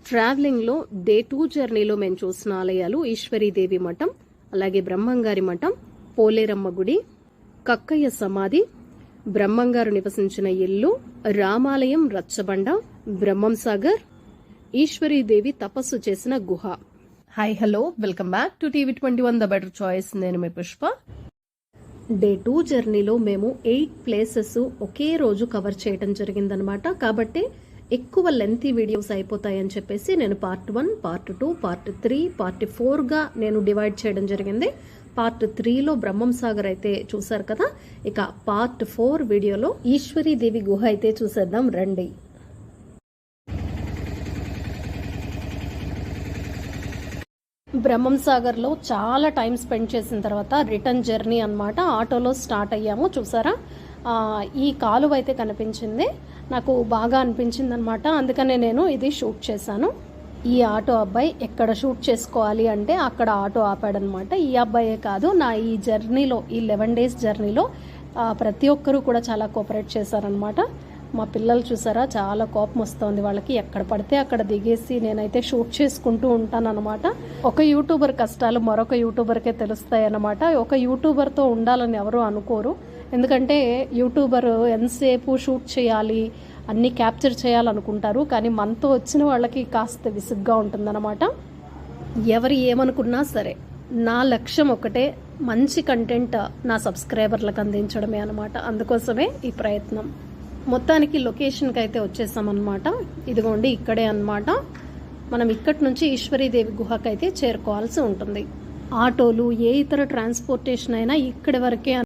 ట్రావెలింగ్లో day 2 జర్నీలో మేము చూసిన ఆలయాలు ఈశ్వరీదేవి మఠం, అలాగే బ్రహ్మంగారి మఠం, పోలేరమ్మ గుడి, కక్కయ్య సమాధి, బ్రహ్మంగారు నివసించిన ఇల్లు, రామాలయం రచ్చబండ, బ్రహ్మం సాగర్, ఈశ్వరీదేవి తపస్సు చేసిన గుహ. Hi hello, welcome back to TV 21 the better choice. నేను మీ పుష్ప. డే 2 జర్నీలో మేము 8 ప్లేసెస్ ఒకే రోజు కవర్ చేయడం జరిగిందనమాట. కాబట్టి ఎక్కువ లెంతీ వీడియోస్ అయిపోతాయని చెప్పేసి నేను పార్ట్ 1, పార్ట్ 2, పార్ట్ 3, పార్ట్ 4గా నేను డివైడ్ చేయడం జరిగింది. పార్ట్ 3లో బ్రహ్మం సాగర్ అయితే చూసారు కదా. ఇక పార్ట్ 4 వీడియోలో ఈశ్వరీదేవి గుహ అయితే చూసేద్దాం రండి. బ్రహ్మం సాగర్లో చాలా టైం స్పెండ్ చేసిన తర్వాత రిటర్న్ జర్నీ అన్నమాట. ఆటోలో స్టార్ట్ అయ్యాము. చూసారా, ఈ కాలువ అయితే కనిపించింది, నాకు బాగా అనిపించింది అనమాట. అందుకనే నేను ఇది షూట్ చేశాను. ఈ ఆటో అబ్బాయి ఎక్కడ షూట్ చేసుకోవాలి అంటే అక్కడ ఆటో ఆపాడనమాట. ఈ అబ్బాయే కాదు, నా ఈ జర్నీలో, ఈ 11 డేస్ జర్నీలో ప్రతి ఒక్కరూ కూడా చాలా కోఆపరేట్ చేశారనమాట. మా పిల్లలు చూసారా, చాలా కోపం వస్తుంది వాళ్ళకి. ఎక్కడ పడితే అక్కడ దిగేసి నేనైతే షూట్ చేసుకుంటూ ఉంటానన్నమాట. ఒక యూట్యూబర్ కష్టాలు మరొక యూట్యూబర్కే తెలుస్తాయి అన్నమాట. ఒక యూట్యూబర్తో ఉండాలని ఎవరు అనుకోరు. ఎందుకంటే యూట్యూబర్ ఎంతసేపు షూట్ చేయాలి, అన్నీ క్యాప్చర్ చేయాలనుకుంటారు. కానీ మనతో వచ్చిన వాళ్ళకి కాస్త విసుగ్గా ఉంటుందన్నమాట. ఎవరు ఏమనుకున్నా సరే, నా లక్ష్యం ఒకటే, మంచి కంటెంట్ నా సబ్స్క్రైబర్లకు అందించడమే అనమాట. అందుకోసమే ఈ ప్రయత్నం. మొత్తానికి లొకేషన్కి అయితే వచ్చేసామన్నమాట. ఇదిగోండి, ఇక్కడే అన్నమాట. మనం ఇక్కడి నుంచి ఈశ్వరీదేవి గుహకైతే చేరుకోవాల్సి ఉంటుంది. ఆటోలు, ఏ ఇతర ట్రాన్స్పోర్టేషన్ అయినా ఇక్కడి వరకే